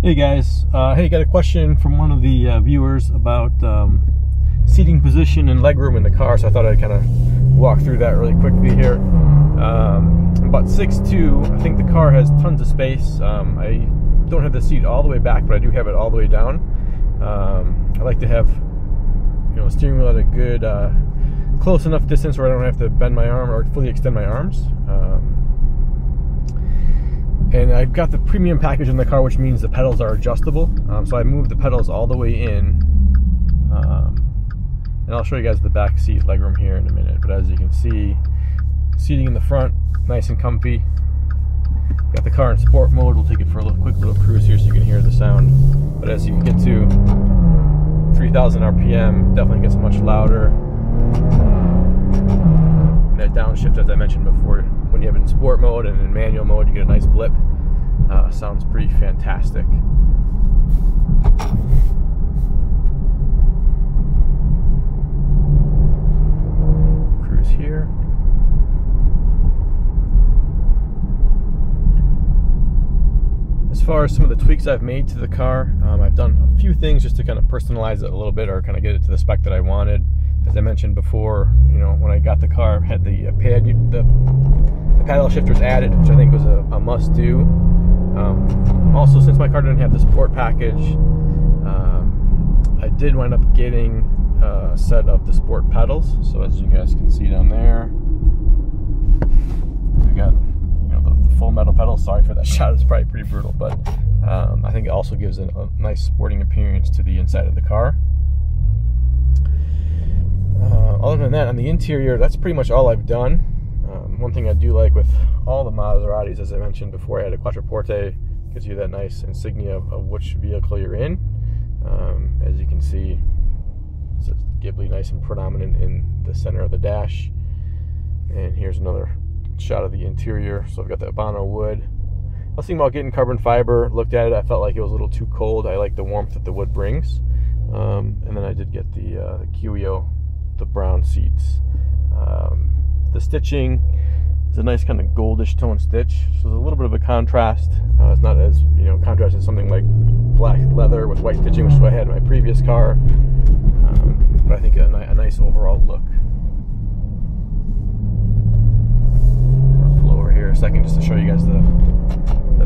Hey guys, got a question from one of the viewers about seating position and legroom in the car, so I thought I'd kind of walk through that really quickly here. I'm about 6'2". I think the car has tons of space. I don't have the seat all the way back, but I do have it all the way down. I like to have, the steering wheel at a good, close enough distance where I don't have to bend my arm or fully extend my arms. And I've got the premium package in the car, which means the pedals are adjustable. So I moved the pedals all the way in. And I'll show you guys the back seat legroom here in a minute. But as you can see, seating in the front, nice and comfy. Got the car in sport mode. We'll take it for a quick little cruise here so you can hear the sound. But as you get to 3,000 RPM, definitely gets much louder. And that downshift, as I mentioned before, when you have it in sport mode and in manual mode, you get a nice blip. Sounds pretty fantastic. Cruise here. As far as some of the tweaks I've made to the car, I've done a few things just to kind of personalize it a little bit or kind of get it to the spec that I wanted. As I mentioned before, when I got the car, I had the paddle shifters added, which I think was a must-do. Also, since my car didn't have the sport package, I did wind up getting a set of the sport pedals. So as you guys can see down there, we got the full metal pedals. Sorry for that shot; it's probably pretty brutal, but I think it also gives a nice sporting appearance to the inside of the car. Other than that, on the interior, that's pretty much all I've done. One thing I do like with all the Maseratis, as I mentioned before, I had a Quattroporte, gives you that nice insignia of which vehicle you're in. As you can see, it says Ghibli nice and predominant in the center of the dash. And here's another shot of the interior. So I've got the Habano wood. I was thinking about getting carbon fiber. Looked at it, I felt like it was a little too cold. I like the warmth that the wood brings. And then I did get the Cuio, the brown seats. The stitching is a nice kind of goldish tone stitch, so there's a little bit of a contrast. It's not as contrast as something like black leather with white stitching, which is what I had in my previous car. But I think a nice overall look. I'll pull over here a second just to show you guys the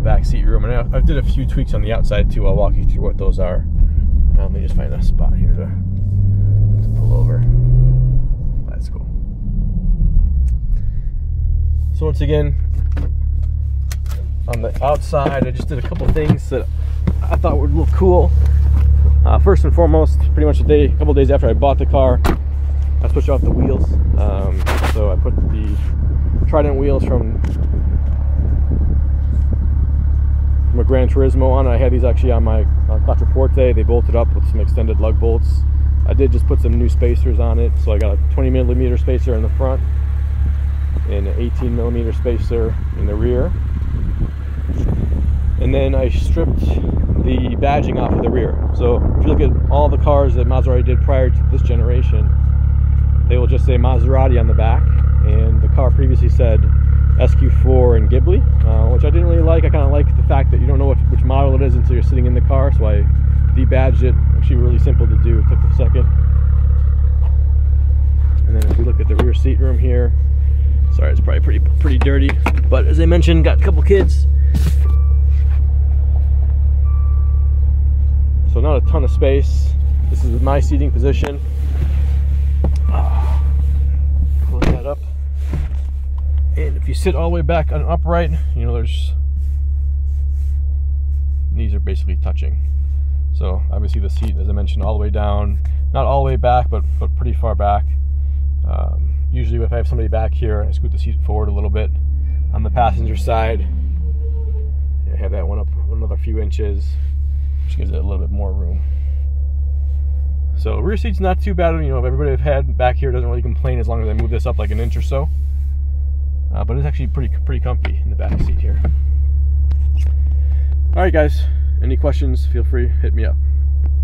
back seat room, and I did a few tweaks on the outside too. I'll walk you through what those are. Let me just find a spot here to pull over. That's cool. So once again, on the outside, I just did a couple things that I thought would look cool. First and foremost, pretty much a couple days after I bought the car, I switched off the wheels. So I put the Trident wheels from a Gran Turismo on. I had these actually on my Quattroporte. They bolted up with some extended lug bolts. I did just put some new spacers on it, so I got a 20mm spacer in the front and an 18mm spacer in the rear. And then I stripped the badging off of the rear. So if you look at all the cars that Maserati did prior to this generation, they will just say Maserati on the back, and the car previously said SQ4 and Ghibli, which I didn't really like. I kind of like the fact that you don't know which model it is until you're sitting in the car, so I debadged it. Actually really simple to do, it took a second. And then if you look at the rear seat room here, sorry, it's probably pretty dirty, but as I mentioned, got a couple kids, so not a ton of space. This is my seating position. Pull that up, and if you sit all the way back on upright, these are basically touching. So obviously the seat, as I mentioned, all the way down, not all the way back, but pretty far back. Usually if I have somebody back here, I scoot the seat forward a little bit. On the passenger side, I have that one up another few inches, which gives it a little bit more room. So rear seat's not too bad. Everybody I've had back here doesn't really complain as long as I move this up like an inch or so. But it's actually pretty comfy in the back seat here. All right, guys. Any questions? Feel free, hit me up.